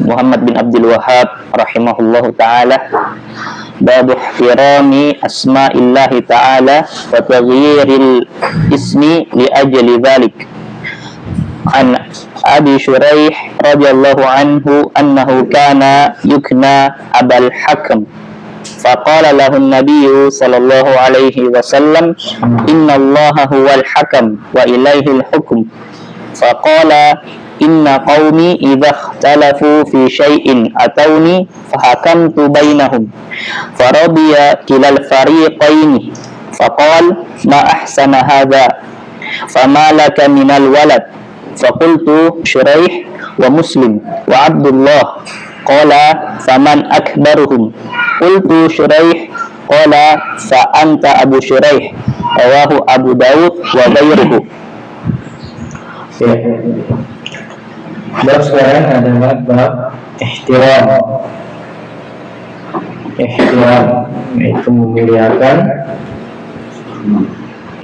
Muhammad bin Abdul Wahhab rahimahullahu taala, bab ihtirami asma'illahi ta'ala wa taghyiril ismi li ajli dzalik. An Abi Shuraih radhiyallahu anhu annahu kana yukna Abul Hakam faqala lahu an-nabiy sallallahu alaihi wasallam innallaha huwal hakam wa ilaihil hukm faqala inna qaumi idza ikhtalafu fi syai'in atawni fahakamtu bainahum faradiya kilal fariqaini faqala ma ahsana hadha fama laka minal walad faqultu Shuraih wa Muslim wa Abdullah qala faman akbaruhum qultu Shuraih qala fa anta Abu Shuraih rawahu Abu Dawud wa ghairuhu. Bab sekarang adalah bab ihtiram, yaitu memuliakan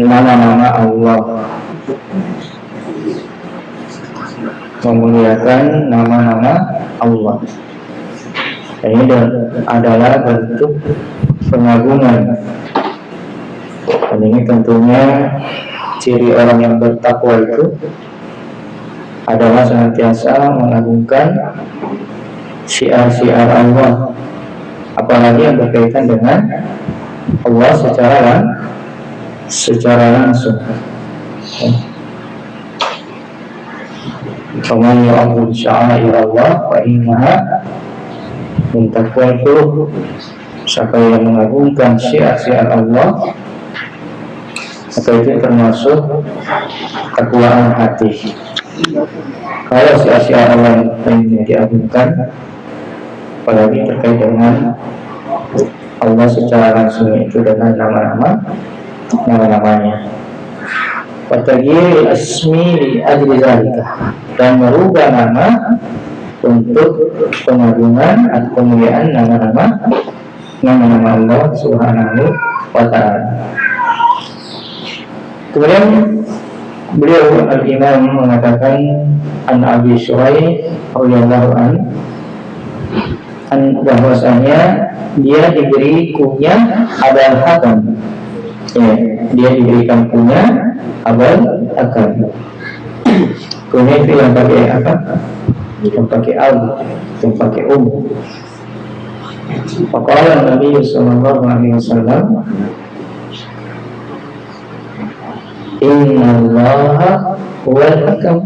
nama-nama Allah, memuliakan nama-nama Allah. Ini adalah bentuk pengagungan, dan ini tentunya ciri orang yang bertakwa itu adalah senantiasa mengagungkan syiar-syiar Allah, apalagi yang berkaitan dengan Allah secara langsung. Faman yu'azzim sya'air Allah fa innaha min taqwal qulub. Siapa yang mengagungkan syiar-syiar Allah, maka itu termasuk ketakwaan hati. Kalau syiar-syiar Allah yang diagungkan, apalagi terkait dengan Allah secara langsung, itu dengan nama-namanya. Wataghyiril ismi li ajli zalika, dan merubah nama untuk pengagungan atau kemuliaan nama-nama Allah Subhanahu wa ta'ala. Kemudian beliau al-Imam mengatakan an Abi Shuraih radhiyallahu anhu bahwasanya dia diberi kunya Abul Hakam. Ya, dia diberikan kunya Abul Hakam. Kunya itu yang pakai apa? Yang pakai al, yang pakai Faqala Nabi sallallahu alaihi wasallam innallaha huwal hakam.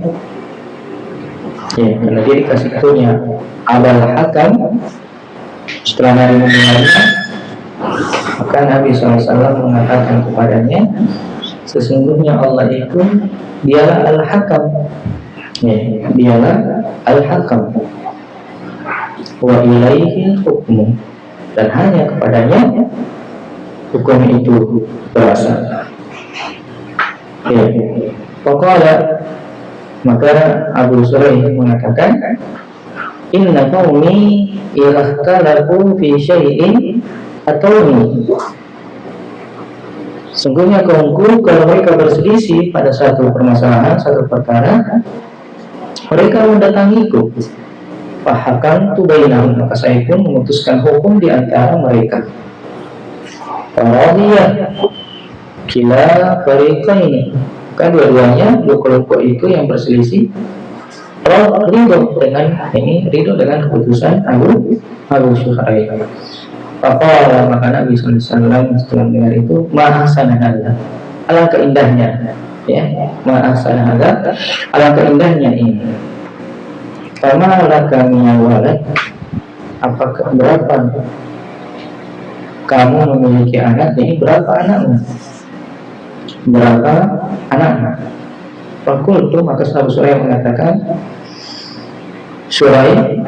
Ya, karena dia dikasih kunya Abul Hakam, setelah Nabi mendengarnya, maka Nabi SAW mengatakan kepadanya, sesungguhnya Allah itu dialah Al-Hakam. Ya, dialah Al-Hakam. Wa ilaihi hukmu, dan hanya kepadanya hukum itu berasal. Ya, pokoknya maka Abu Shuraih mengatakan, inna qaumi ikhtalafu fi syai'in atawni. Sungguhnya kaumku kalau mereka berselisih pada satu permasalahan, satu perkara, mereka mendatangiku. Fahakamtu bainahum, maka saya pun memutuskan hukum di antara mereka. Faradiyah kila fariqaini, kan dua-duanya, dua kelompok itu yang berselisih ridho dengan keputusan Abu Shuraih. Faqala, maka Nabi SAW setelah mendengar itu, ma'ahsana hadza, alangkah indahnya, ya, ma'ahsana hadza, alangkah indahnya ini. Fama laka minal walad, apakah berapa kamu memiliki anak? Ini berapa anakmu? Berapa anaknya? Fakultu, maka Abu Shuraih mengatakan, Shuraih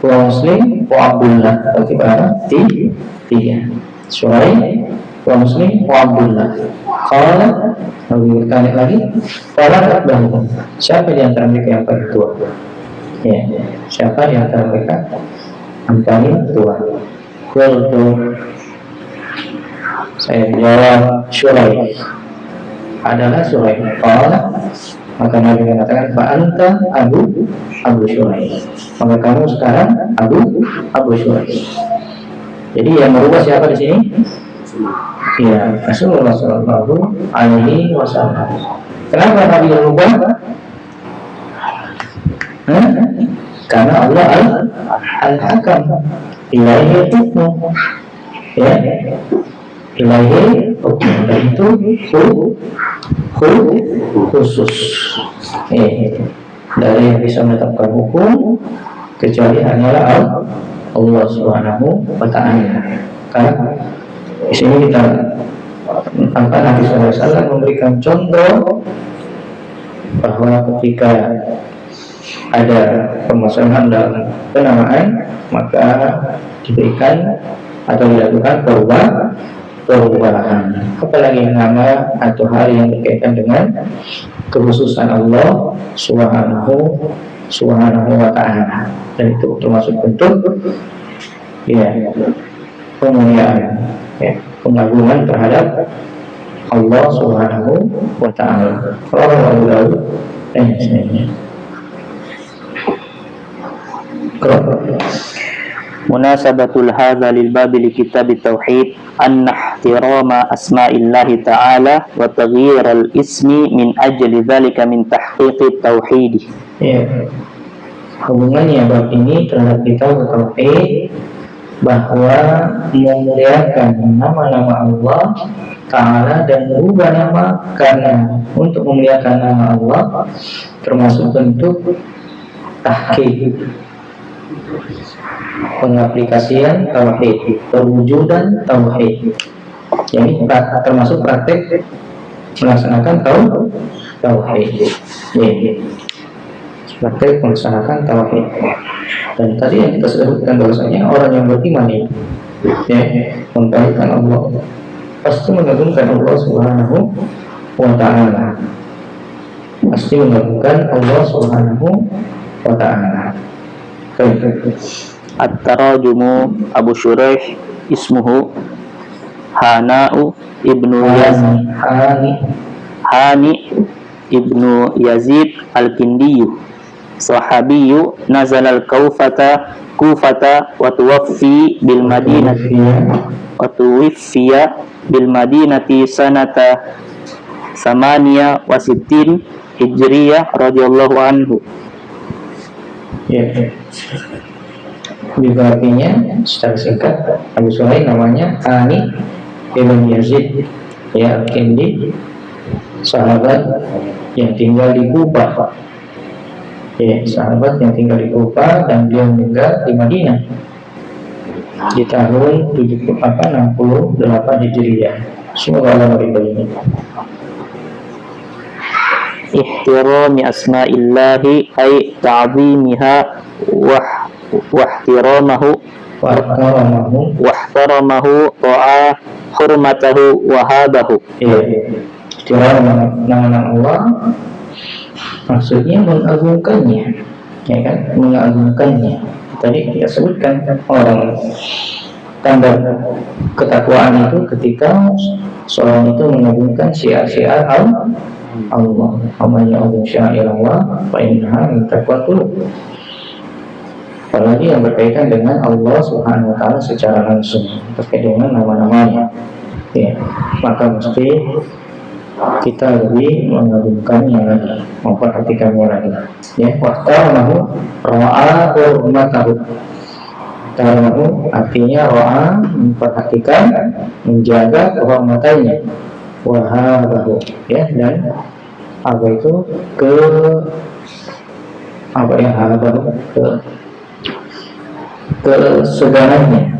wa Muslim wa Abdullah. Bagaimana? Tiga. Shuraih wa Muslim wa Abdullah. Qala, Nabi bertanya lagi, qala akbaruhum, siapa di antara mereka yang paling tua? Ya, siapa di antara mereka yang paling tua? Qultu, saya jawab Shuraih, adalah Shuraih. Qala, Maka Nabi mengatakan Fa'anta Abu Syuraih, maka kamu sekarang Abu Syuraih. Jadi yang merubah siapa di sini? Ya, Rasulullah Shallallahu Alaihi Wasallam. Kenapa Nabi merubah? Karena Allah Al-Hakam, Ilaihi hukmu, ya, Ilaihi hukmu, dan itu khusus. Dari yang bisa menetapkan hukum kecuali hanyalah Allah Subhanahu wa Ta'ala. Karena di sini kita maka Nabi SAW memberikan contoh bahwa ketika ada permasalahan dalam penamaan, maka diberikan atau dilakukan perubahan. Apalagi nama atau hal yang berkaitan dengan kekhususan Allah Subhanahu wa Ta'ala, dan itu termasuk bentuk pemuliaan, pengagungan terhadap Allah Subhanahu wa Ta'ala. Rawahu Daud dan sebagainya. Munasabatul hadza lil babi li kitab tauhid anna ihtirama asma'illahi ta'ala wa taghyir al-ismi min ajli dzalika min tahqiq tauhid. Ya. Hubungannya bab ini terhadap kitab tauhid bahwa memuliakan nama-nama Allah Ta'ala dan merubah nama karena untuk memuliakan nama Allah termasuk bentuk tahqiq, pengaplikasian tauhid, perwujudan tauhid. Jadi termasuk praktek melaksanakan tauhid. Praktek melaksanakan tauhid. Dan tadi yang kita sebutkan bahwasanya orang yang beriman ini, mengkaitkan Allah, pasti mengagungkan Allah Subhanahu wa Ta'ala. Pasti mengagungkan Allah Subhanahu wa Ta'ala. At-tarajumu Abu Syuraih ismuhu Hana'u ibnu Hani ibnu Yazid al-Kindiyu, sahabiyyu nazala al-Kufata wa tuwaffiya bil Madinati sanata 68 Hijriyah radhiyallahu anhu. Biografinya secara singkat, Abu Syuraih namanya Hani ibn Yazid al-Kindi, sahabat yang tinggal di Kufah. Sahabat yang tinggal di Kufah, dan dia meninggal di Madinah di tahun 68 Hijriah. Semoga Allah meridainya. Ihtirami asma'illahi ay ta'zimiha wa ihtiramahu ta'a hurmatahu wa hadahu. Ihtiram nama-nama Allah maksudnya mengagungkannya, mengagungkannya. Tadi kita sebutkan orang tanda ketakwaan itu ketika seorang itu mengagungkan syiar-syiar Allah. Amanya Allah syiar Allah fa innaha min taqwal qulub. Apalagi yang berkaitan dengan Allah Subhanahu wa Ta'ala secara langsung, terkait dengan nama-namanya, maka mesti kita lebih mengagungkannya lagi, memperhatikannya lagi. Waqtarahu ra'a hurmatahu. Tarahu artinya ra'a, memperhatikan, menjaga kehormatannya. Wahabahu, dan apa itu kesegarannya.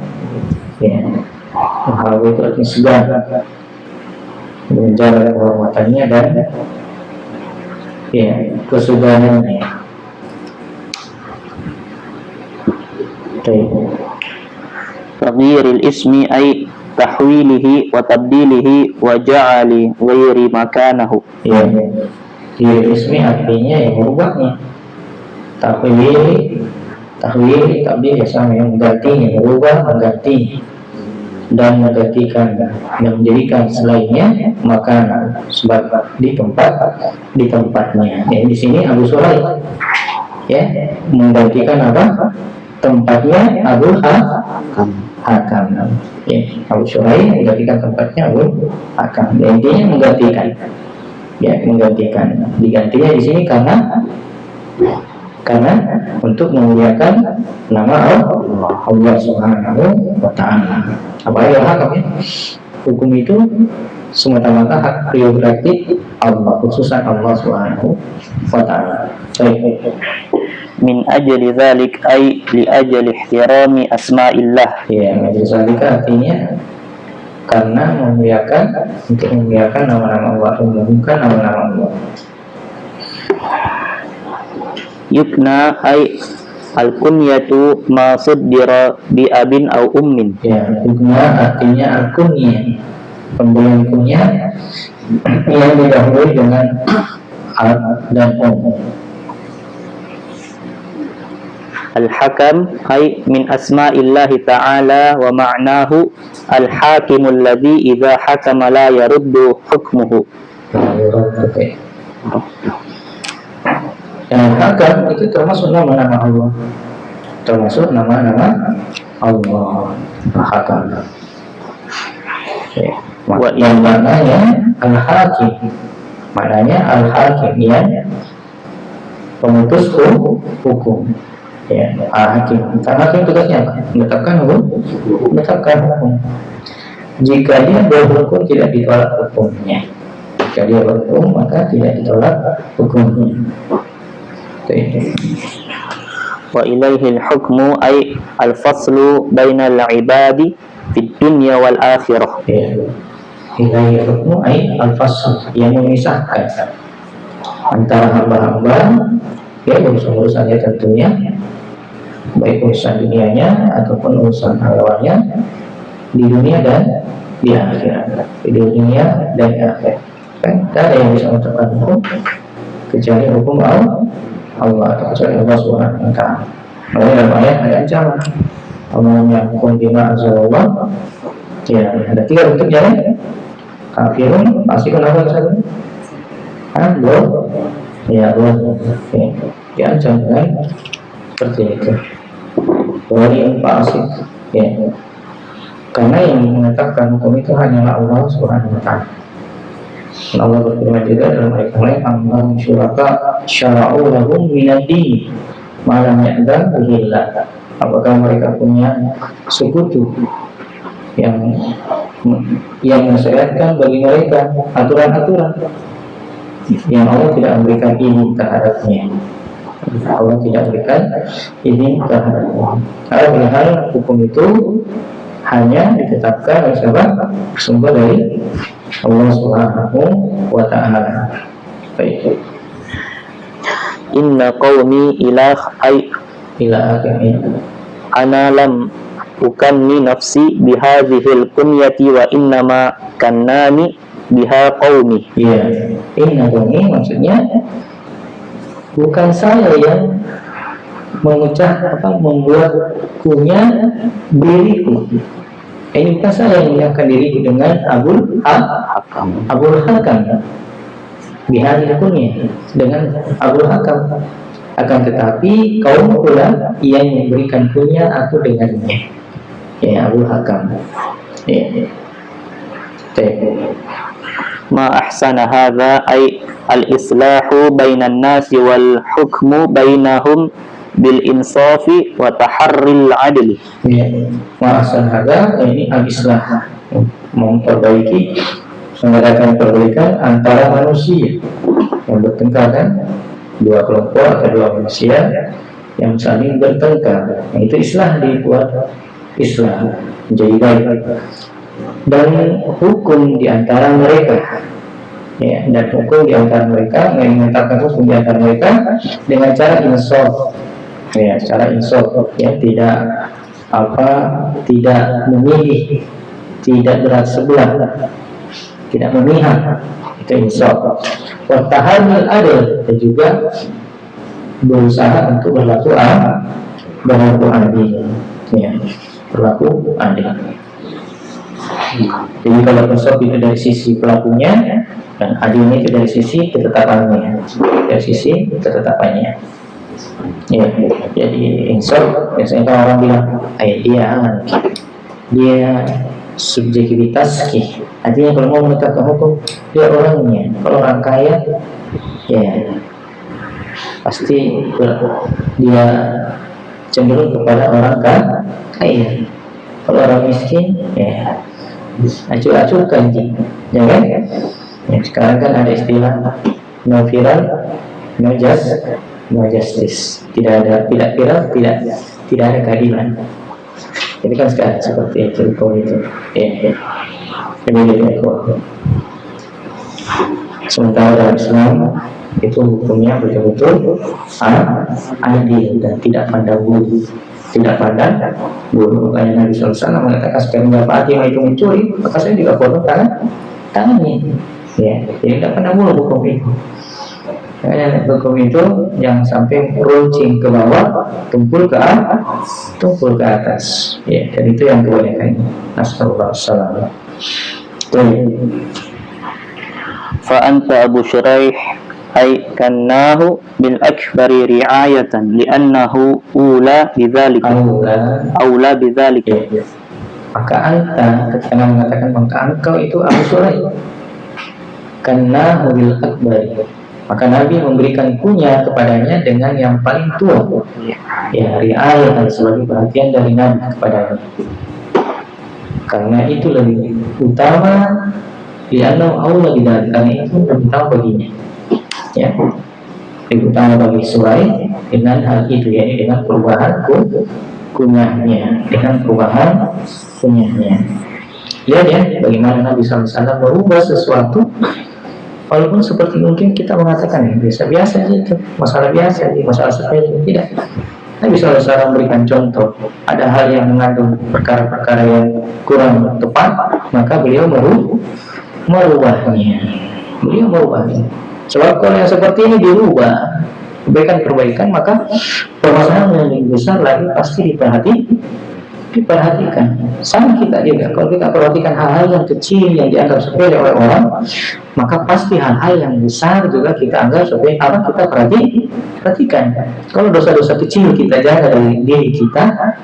Wahabahu itu artinya segan, menjaga kehormatannya dan kesegarannya. Taghyiril ismi ay tahwilihi wa tabdilihi wa ja'ali ghairi makanahu. Ismi artinya yang merubahnya. Tahwil, tabdil sama yang menggantinya, merubah, mengganti. dan menggantikan dan menjadikan selainnya makanan sebab di tempatnya. Ya, di sini Abu Suraih ya menggantikan apa? Tempatnya Abu Hakam. Ya, Abu Suraih menggantikan tempatnya Abu Hakam. Ya, intinya menggantikan. Ya, menggantikan. Digantinya di sini karena untuk memuliakan nama Allah Subhanahu wa Ta'ala. Apalagi hakam ya. Hukum itu semata-mata hak prerogatif Allah, khususan Allah Subhanahu wa Ta'ala. Baik. Min ajli dzalik ay li ajli ihtirami asma'illah. Ya, majlis zalika artinya karena untuk memuliakan nama-nama Allah, mengumumkan nama-nama Allah. Yukna ay al-kunyatu ma suddira bi abin au ummin. Ya, yukna artinya al-kunyah, pemberian kunyah yang didahului dengan ab dan Al-Hakam ay min asma'illahi ta'ala wa ma'nahu al-hakimul ladzi idza hakama la yaruddu hukmuhu. Dan hakam itu termasuk nama-nama Allah, termasuk nama-nama Allah. Hakam. Yang maknanya al-hakim, maknanya al-hakim yang pemutus hukum. Ya, al-hakim. Al-hakim tugasnya apa? Menetapkan hukum. Jika dia berhukum tidak ditolak hukumnya. Jika dia berhukum maka tidak ditolak hukumnya. Wa ilaihi al-hukmu ay al-faslu bainal ibadi fid dunya wal akhirah. Ya. Ilaihi al-hukmu ay al-fasl, yang memisahkan antara hamba-hamba ya urusan-urusannya tentunya, baik urusan dunianya ataupun urusan akhiratnya, di dunia dan di akhirat. Di dunia dan di akhirat. Kan tidak ada yang bisa menetapkan hukum kecuali hukum Allah atau kecuali Allah Subhanahu wa Ta'ala. Makanya dalam ayat ada ancaman. Allah yang bima azalullah. Ya, ada 3 bentuk jalan. Kafirun, pasti kenapa satu? Belum. Ya, belum. Diancam kan? Seperti itu. Wali fasik. Ya. Karena yang menetapkan hukum itu hanyalah Allah Subhanahu wa Ta'ala. Allah berfirman juga dalam ayat lain, "Am syuraka syara'u lahum minad-din ma lam ya'zan billah." Apakah mereka punya sekutu yang mensyariatkan bagi mereka aturan-aturan yang Allah tidak memberikan izin terhadapnya. Allah tidak memberikan izin terhadapnya. Padahal hukum itu hanya ditetapkan oleh siapa? Bersumber dari Allah Subhanahu wa Ta'ala. Baik. Inna qaumi ila akhirnya. Ana lam ukanni nafsi bihadhil kunyati wa innama kannani biha qaumi. Iya. Inna qaumi maksudnya bukan saya yang membuat kunyah diriku. Ini bukan saya yang menyatakan diriku dengan Abul Hakam. Bihadil kunyah dengan Abul Hakam. Akan tetapi kaum pula yang memberikan kunyah aku dengannya. Ya, Abul Hakam. Ya. Ma ahsana hadza ay al-islahu bainan nasi wal hukmu bainahum bil insafi wa taharril adli. Ya, ma ahsana hadza ini al-islah, memperbaiki, mengadakan perbaikan antara manusia yang bertengkar kan, 2 kelompok atau 2 manusia yang saling bertengkar. Nah, itu islah, dibuat islah menjadi baik. Dan hukum di antara mereka, ya, dan hukum di antara mereka, menetapkan hukum di antara mereka dengan cara insaf, ya, cara insaf, ya, tidak memilih, tidak berat sebelah, tidak memihak, itu insaf. Wattahamil adil, dan juga berusaha untuk berlaku adil, ya, berlaku adil. Jadi kalau insaf itu dari sisi pelakunya, dan adilnya itu dari sisi ketetapannya, dari sisi ketetapannya. Ya, jadi insaf biasanya kan orang bilang, dia subjektivitas ki. Artinya kalau mau menegakkan hukum, dia orangnya. Kalau orang kaya, ya pasti dia cenderung kepada orang kaya. Kalau orang miskin, ya acuh-acuhkan, ya kan? Ya, sekarang kan ada istilah no viral, no justice. Tidak viral, tidak ada keadilan. Jadi kan sekarang seperti itu, ya. Sementara dalam Islam itu hukumnya betul-betul adil dan tidak pandang bulu. Makanya Nabi SAW mengatakan, sekarang Bapak Fatimah itu mencuri, maka saya juga potong tangannya. Ya, jadi tidak pandang bulu hukum itu. Makanya hukum itu yang sampai runcing ke bawah, tumpul ke atas. Ya, dan itu yang dibolehkan. Nasallallahu. Fa anta Abu Shuraih ay kannahu bil akbari ri'ayatan li'annahu ula bidzalika. Maka anta, ketika mengatakan maka engkau itu Abu Shuraih, kannahu bil akbari, maka Nabi memberikan kunyah kepadanya dengan yang paling tua. Ya, ri'ayatan sebagai perhatian dari Nabi kepadanya, karena itu lebih utama. Lianna Allah bidzalika, karena itu lebih utama baginya. Ya, lebih utama bagi Shuraih dengan hal itu, yaitu dengan perubahan kunyahnya, Lihat ya, bagaimana Nabi SAW merubah sesuatu, walaupun seperti mungkin kita mengatakan biasa-biasa aja, itu masalah biasa, masalah sepele, tidak. Nabi SAW memberikan contoh, ada hal yang mengandung perkara-perkara yang kurang tepat, maka beliau merubahnya. Sebab kalau yang seperti ini dirubah, perbaikan, maka permasalahan yang lebih besar lagi pasti diperhatikan. Sama kita juga, kalau kita perhatikan hal-hal yang kecil yang dianggap sepele oleh orang, maka pasti hal-hal yang besar juga kita anggap sepele, kita perhatikan. Kalau dosa-dosa kecil kita jaga dari diri kita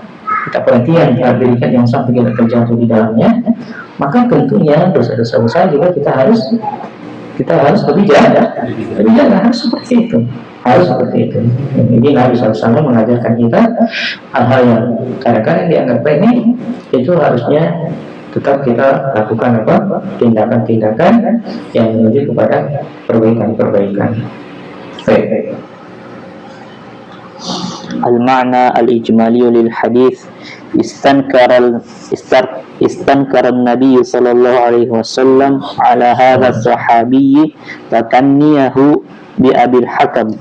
perhatikan yang sampai kita terjatuh di dalamnya, maka tentunya dosa-dosa besar juga kita harus lebih jaga, harus seperti itu. Jadi Nabi SAW mengajarkan kita hal-hal yang kadang-kadang dianggap remeh, itu harusnya tetap kita lakukan tindakan-tindakan yang menuju kepada perbaikan. Baik. Al-ma'na al-ijmali lil hadis istankara an-nabiy sallallahu alaihi wasallam ala hadha as-sahabi takanniyahu bi abil hakam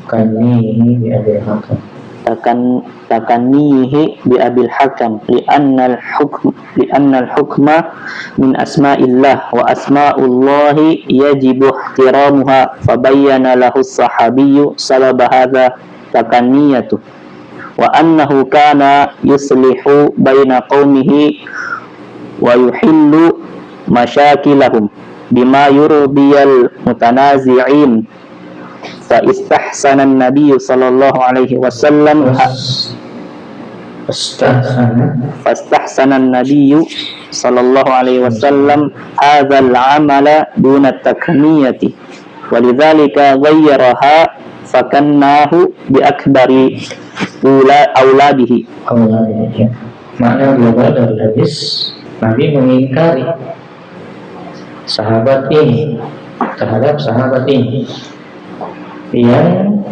li'anna al-hukma min asma'illah wa asma'ullahi yajibu ihtiramuha fabayyana lahu as-sahabiyyu sababa hadha takanniyatu wa annahu kana yuslihu baina qaumihi wa yuhillu masyakilahum bima yurdiyal mutanazi'in fa istahsana an-nabiy sallallahu alaihi wasallam fastahsana an-nabiy sallallahu alaihi wasallam hadzal amala duna takniyati walidzalika ghayyaraha fakannahu bi akbari aulabihi. Makna global dari hadis, Nabi mengingkari terhadap sahabat ini yang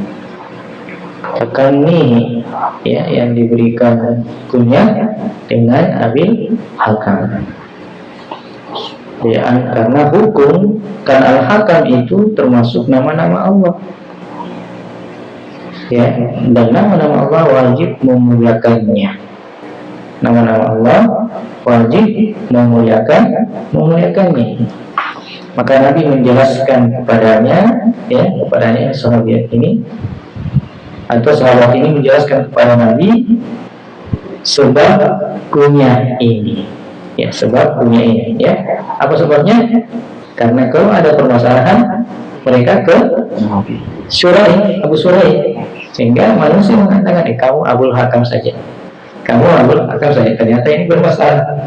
takani, yang diberikan kunyah dengan Abil Hakam. Karena Al-Hakam itu termasuk nama-nama Allah. Dan nama-nama Allah wajib memuliakannya. Maka Nabi menjelaskan kepadanya sahabat ini menjelaskan kepada Nabi sebab kunyah ini. Ya, sebab dunia ini. Ya, apa sebabnya? Karena kalau ada permasalahan, mereka ke Syurai, Abu Syurai, sehingga manusia mengatakan, kamu Abul Hakam saja. Kamu Abul Hakam saja. Ternyata ini bermasalah.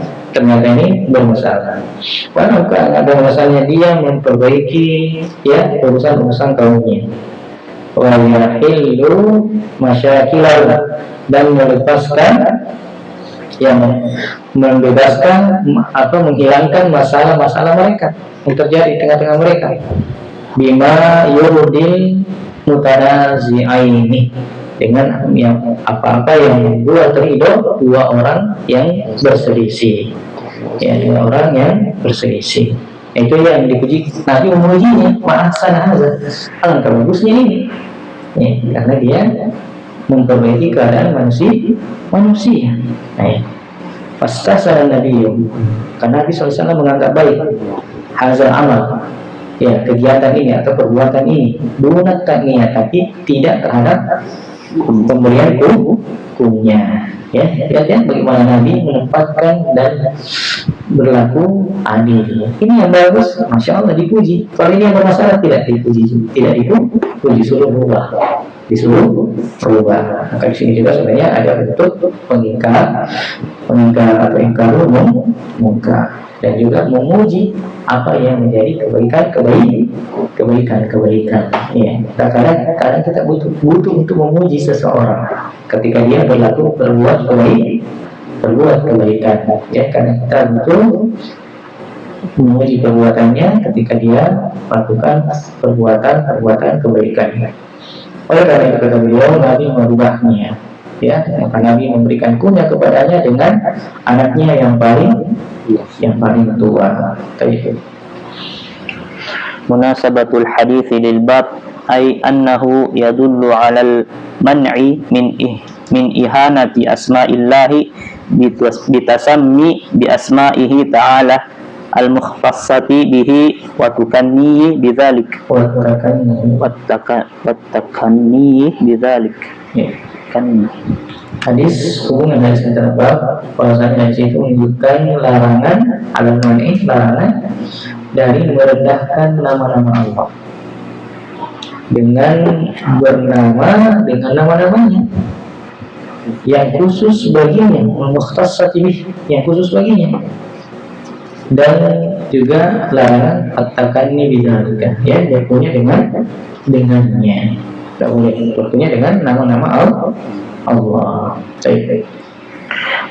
Karena ada masalahnya, dia memperbaiki ya urusan kaumnya. Wa yahillu masyakilahu, dan melepaskan yang membebaskan atau menghilangkan masalah-masalah mereka yang terjadi di tengah-tengah mereka. Bima yurdil mutanazi'aini, dengan yang apa-apa yang membuat ridho dua orang yang berselisih. Ya, dua orang yang berselisih. Itu yang dipuji. Nabi memujinya, ma'asana hadza. Alangkah bagusnya ini. Ya, karena dia memperbaiki keadaan manusia. Fastasara Nabi, karena Nabi SAW menganggap baik hazal amal, ya, kegiatan ini atau perbuatan ini, dunat takniyah, tapi tidak terhadap pemberian hukumnya. Ya, lihat bagaimana Nabi menempatkan dan berlaku adil. Ini yang bagus, masya Allah, dipuji. Kalau ini yang bermasalah tidak dipuji, disuruh berubah. Maka di sini juga sebenarnya ada bentuk pengingkar atau ingkar mungkar, dan juga memuji apa yang menjadi kebaikan. Ya, kadang kita butuh untuk memuji seseorang ketika dia berbuat kebaikan. Ya, karena kita butuh memuji perbuatannya ketika dia melakukan perbuatan kebaikan. Oleh karena itu kata beliau, Nabi merubahnya. Ya, maka Nabi memberikan kunyah kepadanya dengan anaknya yang paling tua. Itu. Munasabatul hadits lil bab ay annahu yadullu 'alal man'i min ihanati asma'illahi bitasammi bi asma'ihi ta'ala al-mukhtassati bihi wa tukannihi bidzalik kan. Hadis, hubungan hadis antara bab, bahwasanya hadis itu menunjukkan larangan dari merendahkan nama-nama Allah dengan bernama dengan nama-namanya yang khusus baginya, mukhtassati bih, yang khusus baginya. Dan juga larangan at-takanni bidzalika, ya, berpunya dengannya. Tidak boleh berpunya dengan nama-nama Allah. Baik.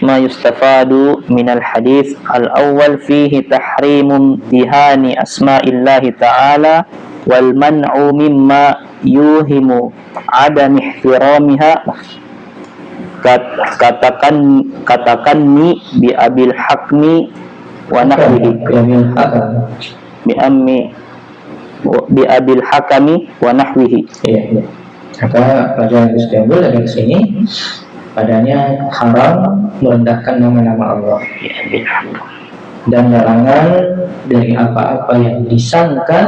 Ma yustafadu minal hadis al-awwal fihi tahrimu imtihani asma'illahi ta'ala wal man'u mimma yuhimu adam ihtiramiha katakanni bi abil hakmi wa nahwihi bi abil hakami wa nahwihi. Iya. Maka pelajaran yang diambil dari sini, padanya haram merendahkan nama-nama Allah dan larangan dari apa-apa yang disangka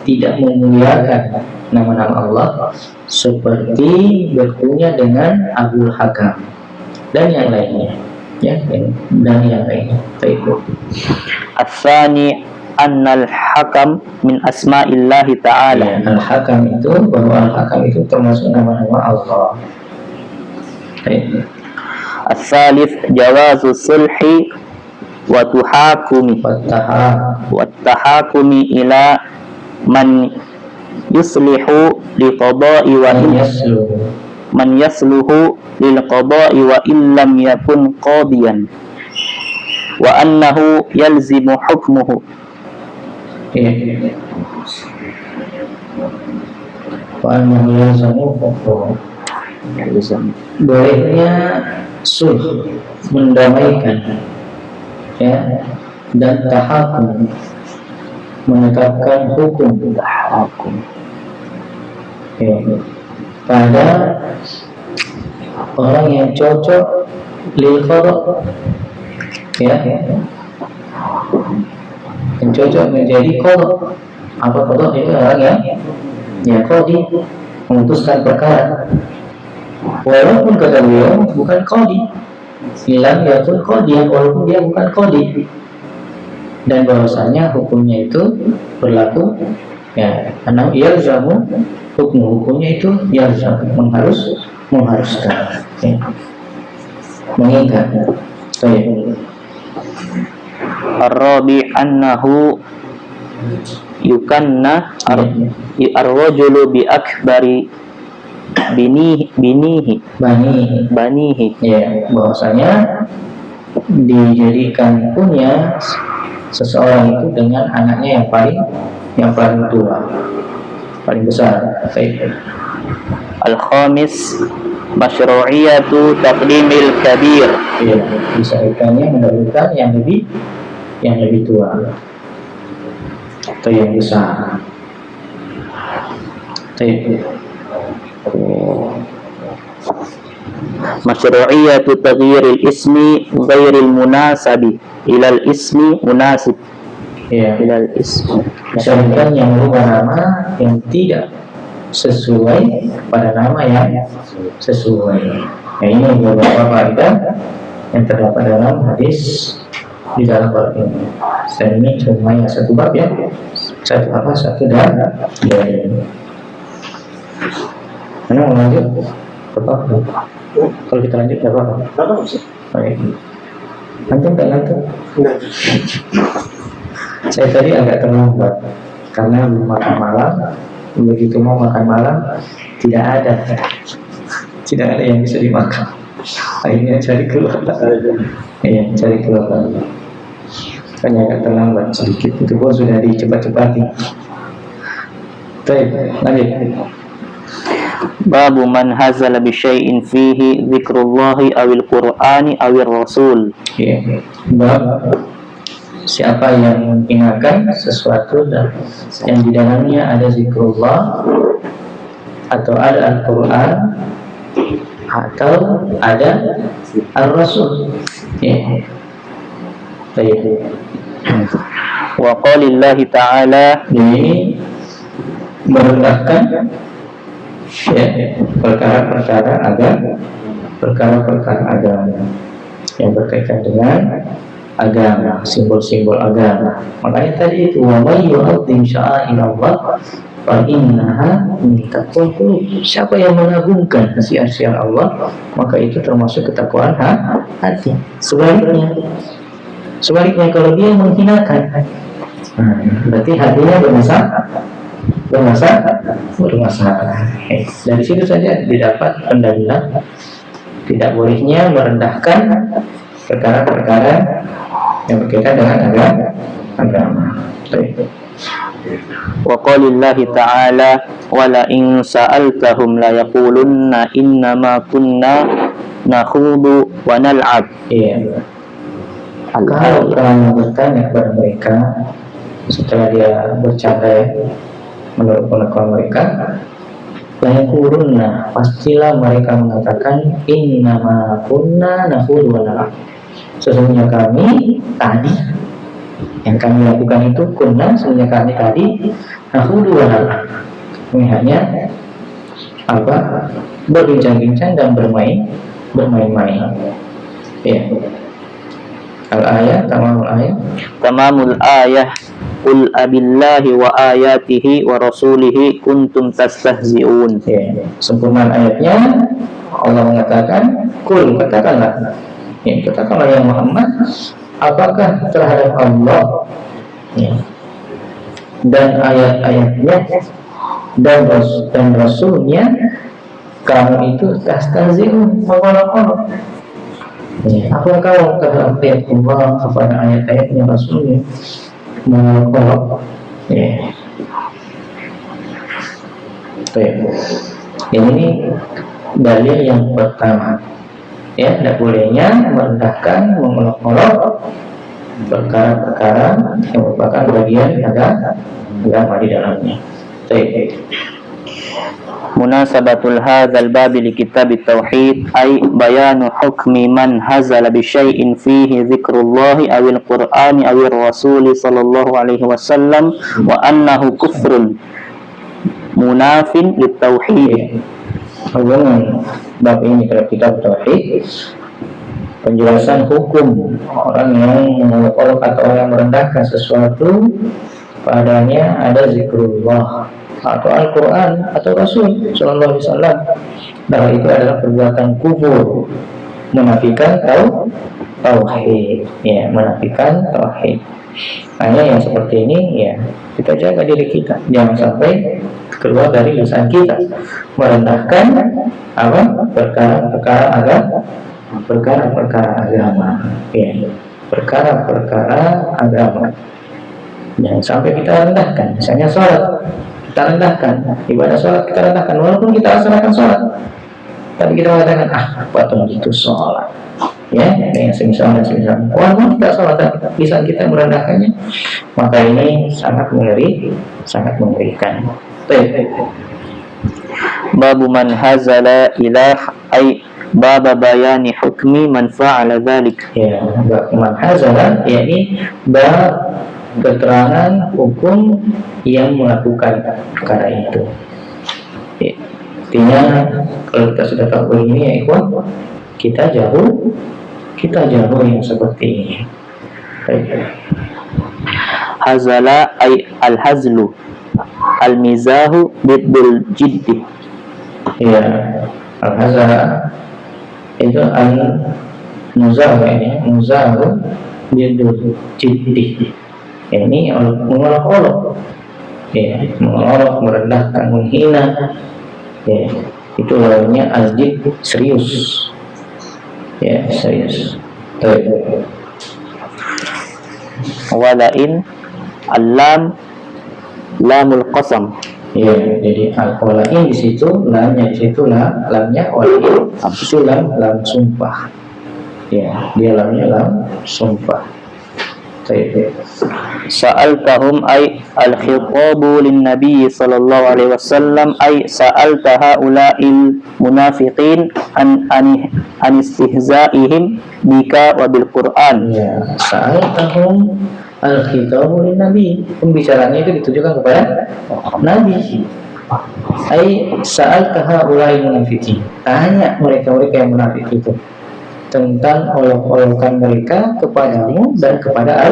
tidak memuliakan nama-nama Allah, seperti berkunyah dengan Abul Hakam dan yang lainnya, ya, dan yang lainnya. Baik. As-sani annal hakam min asma'illahi ta'ala. Ya, al-hakam itu, bahwa al-hakam itu termasuk nama-nama Allah. Baik. As-salif jawazu sulhi wa tuhakumi ila man yuslihu liqada'i wa man yasluhu lil qada'i wa illam yakun qadiyan wa annahu yalzimu hukmuhu. Wa annahu yalzimu hukmuhu. Bolehnya sulh, mendamaikan, ya, dan tahakum, menetapkan hukum ya, pada orang yang cocok lil qada, ya, yang cocok menjadi qada. Apa qada? Itu orang yang qadi, memutuskan perkara. Walaupun kata beliau bukan qadi, ilam yakun qadiyan, walaupun dia bukan qadi, dan bahwasanya hukumnya itu berlaku ya, karena yalzamu hukumnya itu yalzam, mengharuskan ya. Mengikat. Baik. Ar-rabi annahu yukanna ar-rajulu bi akbari banihi Ya, bahwasanya dijadikan punya seseorang itu dengan anaknya yang paling tua, paling besar. Baik. Al-khamis masyru'iyatu taqdimil kabir. Ya, disyariatkannya mendahulukan yang lebih tua atau yang besar. Baik. Masyru'iyatu taghyiril ismi ghairil munasabi ilal ismi munasib. Ya, Ilal ismi. disyariatkan yang merubah nama yang tidak sesuai pada nama yang sesuai. Nah, ini beberapa faedah yang terdapat dalam hadis di dalam bab ini. Dan ini cuma yang satu bab ya, satu dari. Mana mau lanjut? Apa? Kalau kita lanjut apa? Baik. Lanjut tak lanjut? Saya tadi agak terlambat karena belum makan malam. Begitu mau makan malam tidak ada yang bisa dimakan. Akhirnya cari keluar. Iya, cari keluar. Hanya agak terlambat sedikit. Itu pun sudah dicepat-cepati. Baik, lanjut. Babu man hazala bi syai'in fihi dzikrullahi awil qur'ani awir rasul. Ya. Bab siapa yang menghinakan sesuatu dan yang di dalamnya ada zikrullah atau ada Al-Quran atau ada Ar-Rasul. Ya. Baik. Wa qalillahi ta'ala, Ini merendahkan ya, perkara-perkara agama yang berkaitan dengan agama, simbol-simbol agama. Makanya tadi itu wa may yu'azzim sya'airallah fa innaha min taqwal qulub. Siapa yang mengagungkan syiar-syiar Allah, maka itu termasuk ketakwaan hati. Sebaliknya kalau dia menghinakan, berarti hatinya bermasalah. Dari situ saja didapat pendalilan tidak bolehnya merendahkan perkara-perkara yang berkaitan dengan agama. wa qalillahi ta'ala wa la in sa'altahum la yaqulunna innama kunna nakhudu wa nal'ab. Iya. Kalau kamu bertanya kepada mereka setelah dia bercanda menurut pengakuan mereka, layakulunna, pastilah mereka mengatakan innama kunna nakhudu wa nal'ab. Sesungguhnya kami tadi yang kami lakukan itu kunna, sesungguhnya kami tadi nakhudu wa nal'ab. Kami hanya berbincang-bincang dan bermain-main. Ya. Al-ayat, tamamul ayah qul abillahi wa ayatihi wa rasulihi kuntum tastahzi'un. Ya, sempurnaan ayatnya Allah mengatakan qul, katakanlah ya Muhammad, apakah terhadap Allah ya, dan ayat-ayatnya dan Rasulnya kamu itu tastahzi'un, mengolok-olok. Ya, apakah kamu terhadap ayat Allah, kepada ayat-ayatnya Rasulnya mengolok-olok? Ya. Baik. Ini dalil yang pertama. Ya, tidak bolehnya merendahkan, mengolok-olok perkara-perkara yang merupakan bagian agama di dalamnya. Baik. Munasabatul hadzal bab li kitab at-tauhid ay bayanu hukmi man hazala bi syai'in fihi dzikrullahi awil qur'ani awir rasul sallallahu alaihi wasallam wa annahu kufrun munafin lit tauhid. Hubungan bab ini terhadap kitab tauhid penjelasan hukum orang yang mengolok-olok atau orang yang merendahkan sesuatu padanya ada zikrullah atau Al-Quran atau Rasul Sallallahu Alaihi Wasallam, bahwa itu adalah perbuatan kufur, menafikan tauhid, ya, menafikan tauhid. Hanya yang seperti ini, ya, kita jaga diri kita, jangan sampai keluar dari lisan kita merendahkan apa perkara-perkara agama, ya, perkara-perkara agama. Jangan sampai kita rendahkan, misalnya sholat kita rendahkan, ibadah sholat kita rendahkan, walaupun kita laksanakan sholat, tapi kita mengatakan patung itu sholat, ya, dengan semisal dan semisal. Walaupun kita sholat, lisan kita merendahkannya, maka ini sangat mengerikan. Babu man hazala ilah ay bab bayani hukmi man fa'ala dzalik. Ya, bab man hazala, yakni bab keterangan hukum yang melakukan perkara itu. Artinya kalau kita sudah tahu ini, ya ikhwan, kita jauh yang seperti ini. Hazala ay al-hazlu al-mizahu biddul jiddi. Ya, al-hazala itu al-muzahu, ini muzahu biddul jiddi. Ini mengolok-olok, ya, mengolok, merendahkan, menghina, ya, itu lawannya al-jid, serius, ya, serius. Walain al-lam lamul qasam. Ya, jadi al-walain di situ, lamnya di situ, lamnya walain, itu lam sumpah. Ya, dia lamnya lam sumpah. Sa'altahum ay al-khitabu lin-nabi sallallahu alaihi wasallam ay sa'alta haula'il munafiqin an istihza'ihim bika wa bil Qur'an. Ya, sa'altahum al-khitabu lin-nabi, pembicaranya itu ditujukan kepada Nabi. Ay sa'alta haula'il munafiqin, tanya mereka-mereka yang munafik itu tentang olok-olokan mereka kepadamu dan kepada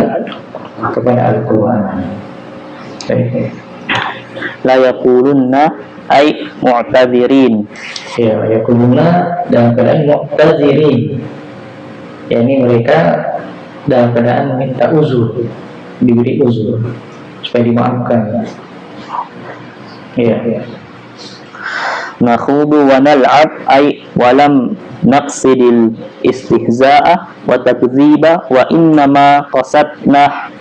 Al-Quran. La yaqulunna ay mu'tadzirin. Ya, yaqulunna dalam keadaan mu'tadzirin, yakni mereka dalam keadaan minta uzur, diberi uzur supaya dimaafkan. Ya. Nakhudu wa nal'ab ay walam naqsidil istihza'a wa takdziba wa innama qasadna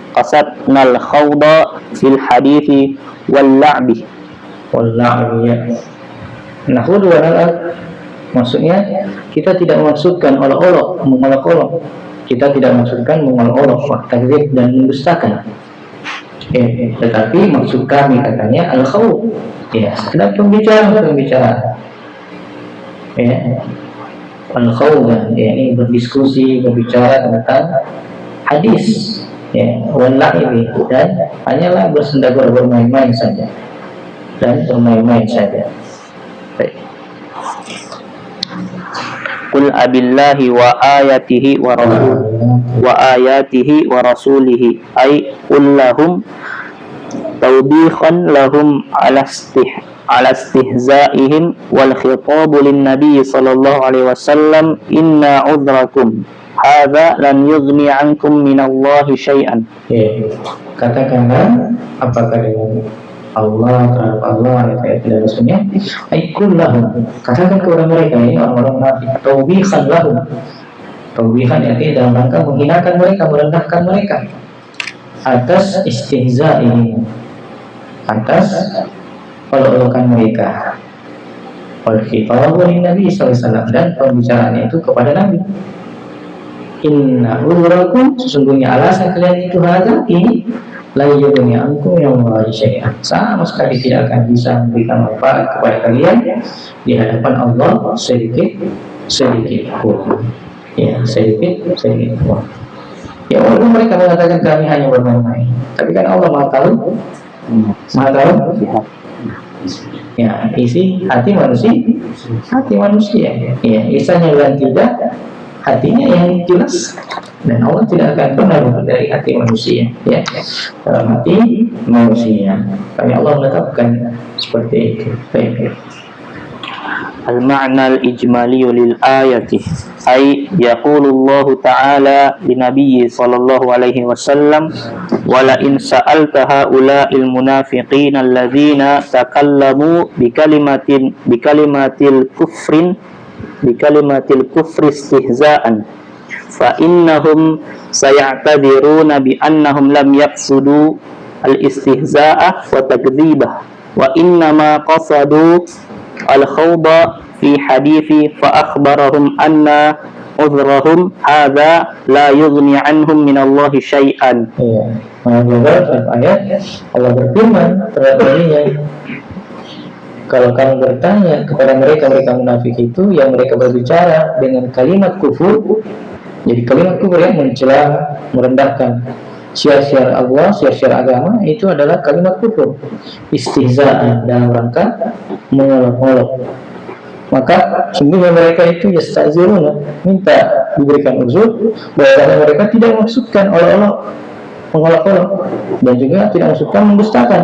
al-khawda fil hadithi wal la'bi. Ya. Nakhudu wa nal'ab, maksudnya kita tidak maksudkan mengolok-olok, kita tidak maksudkan mengolok-olok, takdzib dan mendustakan. Tetapi maksud kami katanya al-khawd, ya, sekedar pembicaraan, ya, al-khawd, ya, ini berdiskusi, berbicara tentang hadis, ya, wal la'ib, dan hanyalah bersenda-gurau, bermain-main saja. Qul abillahi wa ayatihi wa rasulihi ay qul lahum tawbihan lahum ala istihza'ihim wal khitabu lin nabi sallallahu alaihi wasallam inna udrakum hadza lan yughni ankum minallahi syai'an. Katakanlah, apakah dengan Allah, terhadap Allah, ayat dan Rasulnya, aikul lahum, katakan kepada mereka, ini orang-orang munafik, taubihan lahum, taubihan artinya dalam rangka menghinakan mereka, merendahkan mereka atas istihza ini, atas olok-olokan mereka, wal khitabu lin nabi sallallahu alaihi wasallam, dan pembicaraannya itu kepada Nabi. Inna udrakum, sesungguhnya alasan kalian itu hadza ini la yughni ankum minallahi syai'an, sama sekali tidak akan bisa memberikan manfaat kepada kalian di hadapan Allah sedikit pun. Ya, sedikit pun. Ya, walaupun mereka mengatakan kami hanya bermain-main, tapi kan Allah Maha tahu. Ya, isi hati manusia. Ya, isanya bilang tidak, hatinya yang jelas, dan Allah tidak akan pernah berubah dari hati manusia, ya, dalam hati manusia. Kami Allah menetapkan seperti itu. Baik. المعنى الإجمالي للآية أي يقول الله تعالى لنبي صلى الله عليه وسلم ولئن سألت هؤلاء المنافقين الذين تكلموا بكلمة الكفر استهزاء فإنهم سيعتذرون بأنهم لم يقصدوا الاستهزاء وتكذيبه وإنما قصدوا الخوض في حديث فأخبرهم أن عذرهم هذا لا يغني عنهم من الله شيئا. Dalam ayat Allah berfirman terhadap dirinya, kalau kamu bertanya kepada mereka munafik itu yang mereka berbicara dengan kalimat kufur, jadi kalimat kufur yang mencela, merendahkan syiar-syiar Allah, syiar-syiar agama, itu adalah kalimat kufur, istihzaan, dalam rangka mengolok-olok. Maka sungguhnya mereka itu yastaziruna, minta diberikan uzur bahwa mereka tidak maksudkan mengolok-olok dan juga tidak maksudkan mendustakan.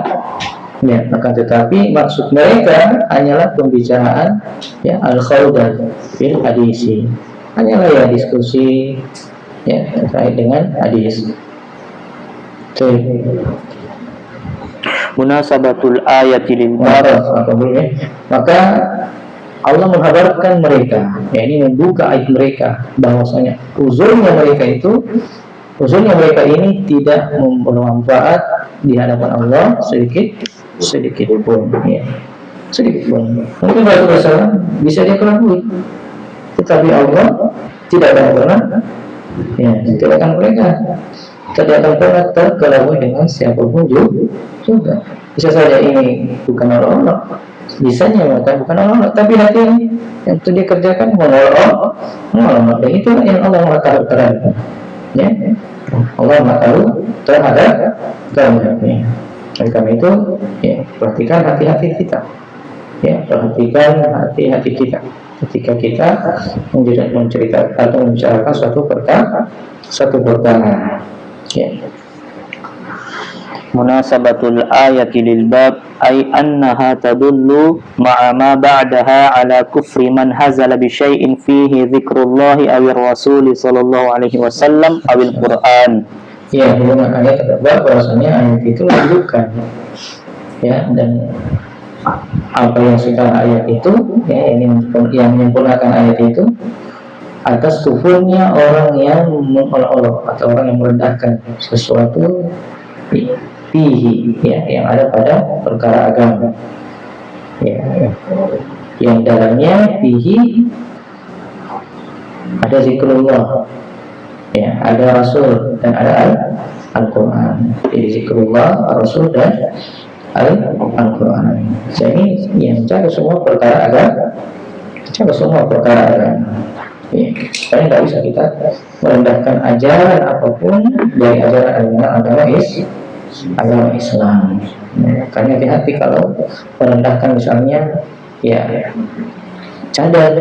Ya, maka tetapi maksud mereka hanyalah pembicaraan, ya, al-khawdan fil hadisi, hanyalah ya diskusi, ya, terkait dengan hadis. Munasabatul ayati lil barah. Maka Allah menghabarkan mereka, ya, ini membuka ayat mereka, bahwasanya uzurnya mereka ini tidak bermanfaat di hadapan Allah sedikit pun, ya, sedikit pun. Mungkin Rasulullah bisa dia ketahui, tetapi Allah tidak akan pernah, ya, tidak akan terkelabui dengan siapapun juga. Bisa saja ini bukan Allah, bisanya bukan Allah, tapi hati yang dia kerjakan Allah, dan itulah yang Allah Maha tahu terhadap, ya, Allah Maha tahu terhadap kehendaknya. Oleh karena itu, ya, perhatikan hati-hati kita, ya, perhatikan hati-hati kita ketika kita menceritakan atau membicarakan suatu perkara. Ya. Munasabatul ayati lil bab ay annaha tadullu ma'a ma ba'daha ala kufri man hazala bi syai'in fihi dzikrullahi aw rasul sallallahu alaihi wasallam aw al-Qur'an. Ya, dengan ayat terdapat bahwasanya ayat itu menunjukkan, ya, dan apa yang setelah ayat itu, ya, yang menyempurnakan ayat itu atas kufurnya orang yang mengolok-olok atau orang yang merendahkan sesuatu fihi, ya, yang ada pada perkara agama, ya, yang dalamnya fihi ada zikrullah, ya, ada Rasul dan ada Al-Quran. Jadi zikrullah, Rasul dan Al-Quran. Jadi yang menjaga semua perkara agama, ya, karena tidak bisa kita merendahkan ajaran apapun dari ajaran agama Islam. Karena hati-hati kalau merendahkan misalnya, ya, cadar.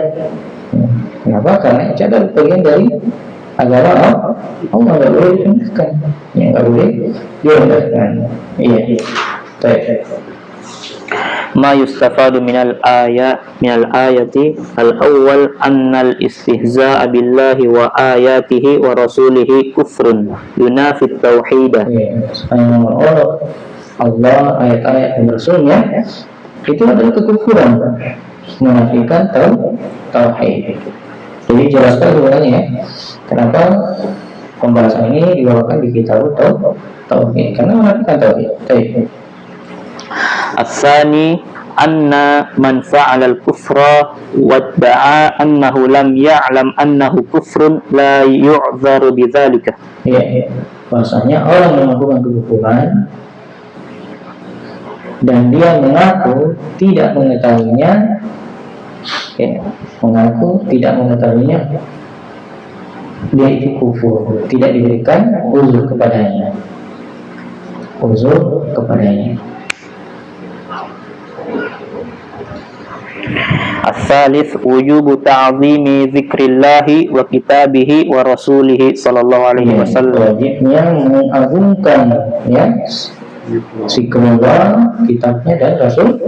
Kenapa? Karena cadar bagian dari agama Allah, nggak boleh direndahkan, ya, nggak boleh direndahkan. Iya. Baik. Ma yustafadu minal ayati al-awwal annal istihza'a billahi wa ayatihi wa rasulihi kufrun yunafit tauhidah. Mengolok Allah, ayat-ayat dan Rasulnya itu adalah kekufuran, menafikan tauhid. Jadi jelaskan sebenarnya, ya, kenapa pembahasan ini dibawakan di kitab tauhid, karena menafikan tauhid. As-sani anna man fa'ala al-kufra wadda'a annahu lam ya'lam annahu kufrun la yu'dharu bidzalika. Ya, bahasanya orang yang melakukan kekufuran dan dia mengaku tidak mengetahuinya, ya, dia itu kufur, tidak diberikan uzur kepadanya. Al-thalith wujubu ta'zimi dzikrillahi wa kitabihi wa rasulihi sallallahu alaihi wasallam. Wajibnya mengagungkan ya zikrullah, kitabnya dan rasul.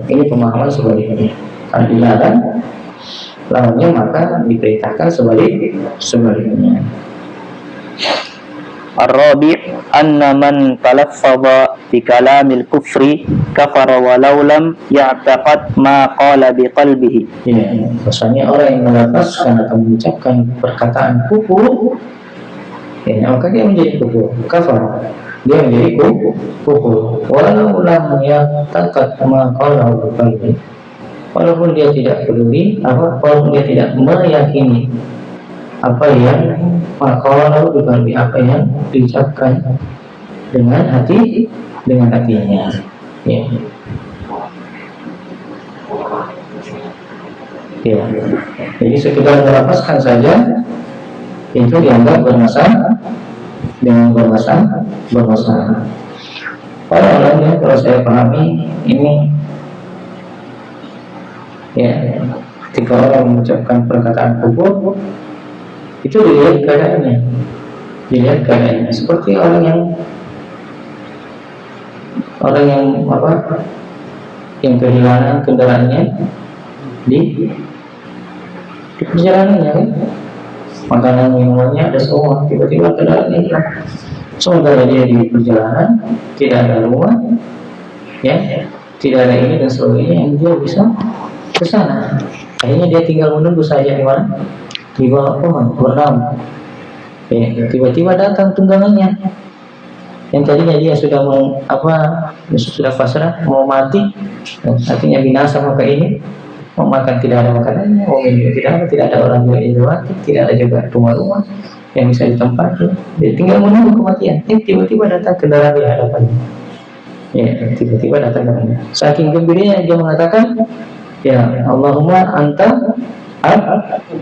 Ini pemahaman sebaliknya. Kalau dilarang lawannya maka diperintahkan sebaliknya. Ar-rabi' anna man talaffadha bi kalamil kufri kafara walau lam ya'taqad ma qala bi qalbihi. Ya, maksudnya orang yang melafazkan atau mengucapkan perkataan kufur, ya, maka dia menjadi kufur, kafar. Dia menjadi kufur. Walau lam ya'taqad ma qala bi qalbihi. Walaupun dia tidak peduli, walaupun dia tidak meyakini apa yang maqalahu bi qalbi, apa yang diucapkan dengan hatinya. Ya. Ya. Jadi sekedar melafazkan saja itu dianggap bermasalah. Orang-orangnya kalau saya pahami ini, ya, ketika orang mengucapkan perkataan kufur itu dilihat keadaannya seperti orang yang kehilangan kendaraannya di perjalanannya, kan? Makanan minumannya ada semua, tiba-tiba kendaraannya hilang. Sementara dia di perjalanan tidak ada rumah, ya, tidak ada ini dan sebagainya yang dia bisa ke sana. Akhirnya dia tinggal menunggu saja di mana? Di bawah pohon bernama. Ya, tiba-tiba datang tunggangannya. Yang tadinya dia sudah sudah pasrah, mau mati, artinya binasa maka ini, mau makan tidak ada makanannya, mau minum tidak ada orang yang mati, tidak ada juga rumah-rumah yang bisa ditempati. Dia tinggal menunggu kematian. Tiba-tiba datang kendaraan di hadapannya. Ya, tiba-tiba datang kendaraan. Saking gembiranya dia mengatakan, ya Allahumma anta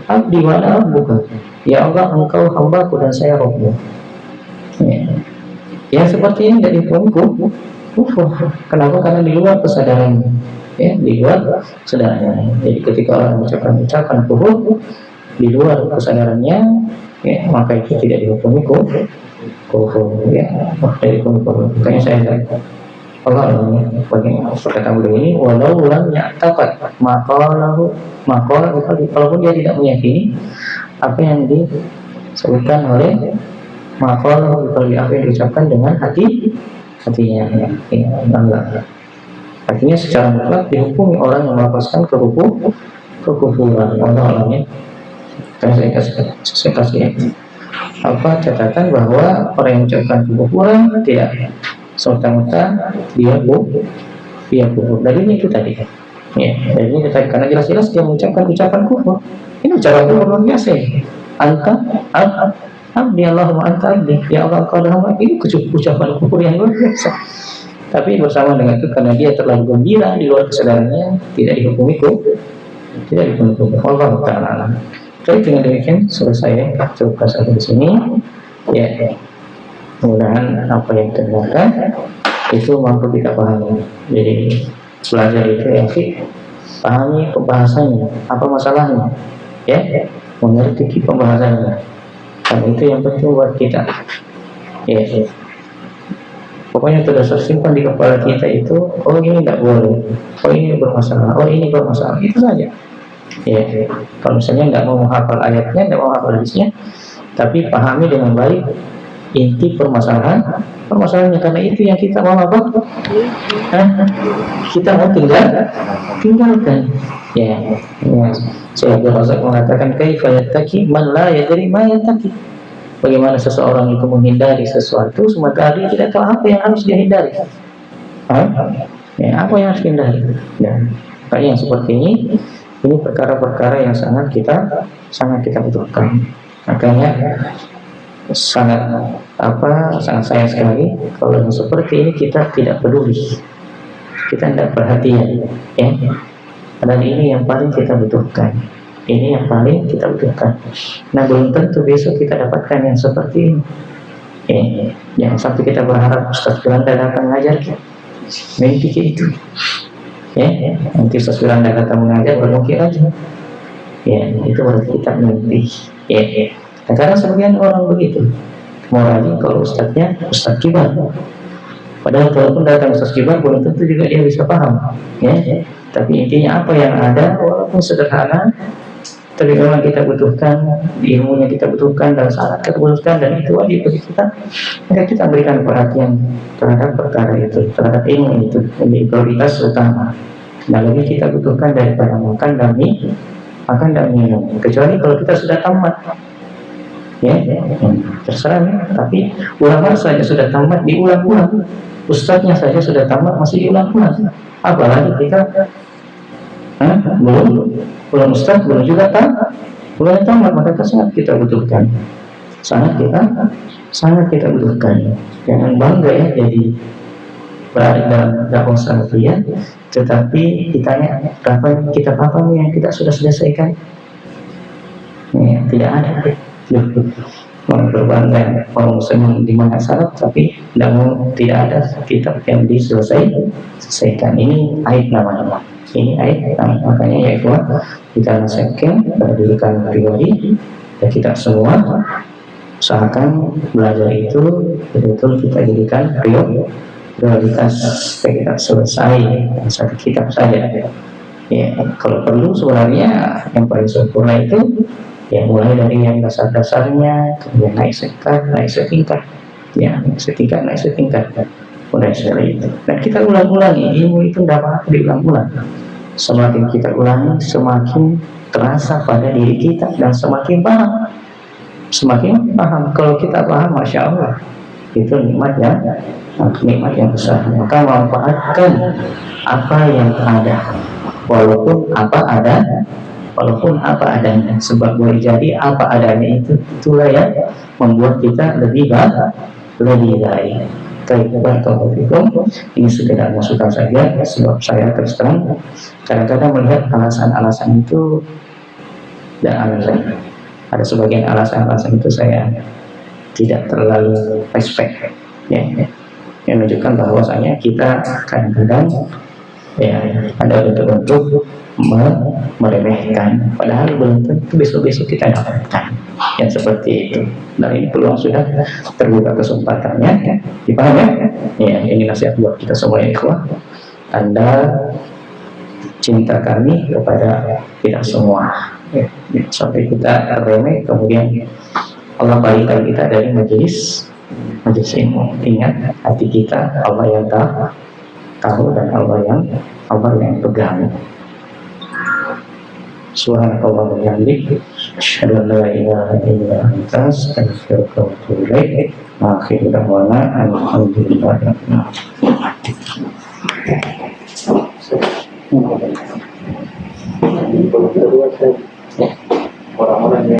abdi wa ana rabbuka. Ya Allah, engkau hambaku dan saya Rabbmu. Ya. Yang seperti ini tidak dihukumi kufur. Kenapa? Karena di luar kesadarannya. Ya, di luar kesadarannya. Jadi ketika orang mengucapkan ucapan kufur di luar kesadarannya, ya, maka itu tidak dihukumi kufur. Ya, dari kufur. Makanya saya Allah bagaimana perkataan beliau ini, walau lam ya'taqad maqalahu walaupun dia tidak meyakini apa yang disebutkan oleh maqalahu, apa yang diucapkan dengan hatinya, ya, enggak. Artinya secara mutlak dihukumi orang yang melafazkan kekufuran. Allah saya kasih catatan bahwa orang yang mengucapkan kekufuran tidak serta-merta dia kufur. Dari ini itu tadi. Ya, dari ini tadi karena jelas-jelas dia mengucapkan ucapan kufur. Ini ucapan kufur luar biasa. Anta abdi Allahumma anta abdi. Ya Allah, engkau adalah hamba. Ini ucapan kufur yang luar biasa. Tapi bersama dengan itu karena dia terlalu gembira di luar kesadarannya, tidak dihukumi kufur. Allah Ta'ala. Jadi dengan demikian selesai cukup sampai di sini. Ya. Mudah-mudahan apa yang terdengarkan itu mampu kita pahami. Jadi belajar itu yang pahami pembahasannya, apa masalahnya, ya, mengerti pembahasannya. Dan itu yang penting buat kita. Ya. Pokoknya sudah tersimpan di kepala kita itu, oh ini tidak boleh, oh ini bermasalah, oh ini bermasalah, itu saja. Ya. Kalau misalnya tidak mau menghafal ayatnya, tidak mau menghafal hadisnya, tapi pahami dengan baik inti permasalahannya, karena itu yang kita mau apa? Kita mau tinggalkan. Ya. Syekh Abdul Razak mengatakan kaifa yattaqi man la yadri ma yattaqi. Bagaimana seseorang itu menghindari sesuatu sementara dia tidak tahu apa yang harus dia hindari. Ya, apa yang harus dihindari? Ya. Kayak yang seperti ini perkara-perkara yang sangat kita butuhkan. Makanya sangat sayang sekali kalau yang seperti ini kita tidak peduli, kita tidak perhatian, ya. Padahal ini yang paling kita butuhkan, Nah, belum tentu besok kita dapatkan yang seperti ini. Jangan sampai kita berharap Ustaz Belanda datang mengajar kita, mimpi itu. Ya, nanti sesudah Anda kata mengajar bermukir aja. Ya, itu harus kita mimpi. Ya. Nah, karena sebagian orang begitu. Moralnya kalau ustadznya ustadz kibar. Padahal kalaupun datang ustadz kibar belum tentu juga dia bisa paham. Ya. Tapi intinya apa yang ada walaupun sederhana, tapi memang kita butuhkan, ilmunya kita butuhkan dan sangat kita butuhkan, dan itu wajib bagi kita. Maka kita berikan perhatian terhadap perkara itu, terhadap ilmu itu menjadi prioritas utama. Dan lebih kita butuhkan daripada makan dan minum. Kecuali kalau kita sudah tamat, ya, terserah ya. Tapi ulama saja sudah tamat diulang-ulang, ustadznya saja sudah tamat masih diulang-ulang. Apalagi kita belum ustadz, belum juga tamat, maka sangat kita butuhkan, sangat kita butuhkan. Jangan bangga ya jadi berada dalam dakwah salafiyah, tetapi ditanya kitab apa nih yang kita sudah selesaikan? Ya, tidak ada. Orang berbangga orang muslim di mana salaf, tapi tidak ada kitab yang diselesaikan. Ini aib namanya. Ini aib, makanya ya ikhwan, kita nasihatkan pada diri kami pribadi dan kita semua usahakan belajar itu betul-betul kita jadikan prioritas. Kita selesai satu kitab saja. Ya, kalau perlu sebenarnya yang paling sempurna itu ya mulai dari yang dasar-dasarnya, kemudian naik setingkat, ya naik setingkat, mulai dari itu. Dan kita ulang-ulangi, ilmu itu tidak apa diulang-ulang. Semakin kita ulangi, semakin terasa pada diri kita dan semakin paham. Kalau kita paham, masya Allah, itu nikmat yang besar. Maka manfaatkan apa yang ada, walaupun apa adanya, sebab boleh jadi apa adanya itulah yang membuat kita lebih baik. Ini sekedar masukan saja, sebab saya terus terang kadang-kadang melihat alasan-alasan itu, dan ada sebagian alasan-alasan itu saya tidak terlalu respect, ya, yang menunjukkan bahwasanya kita kadang-kadang ya ada bentuk-bentuk meremehkan, padahal belum tentu besok-besok kita dapatkan yang seperti itu. Dan ini peluang sudah terbuka kesempatannya, ya. Dipaham ya? Ya, ini nasihat buat kita semua ya ikhwah. Anda cinta kami kepada kita semua, ya. Sampai kita remeh, kemudian Allah balikan kita dari majelis ilmu. Ingat, hati kita Allah yang tahu dan Allah yang pegang. Subhanallah wa bihamdihi, asyhadu an la ilaha illa anta, astaghfiruka wa atubu ilaik. Akhiru da'wana alhamdulillah. Orang-orang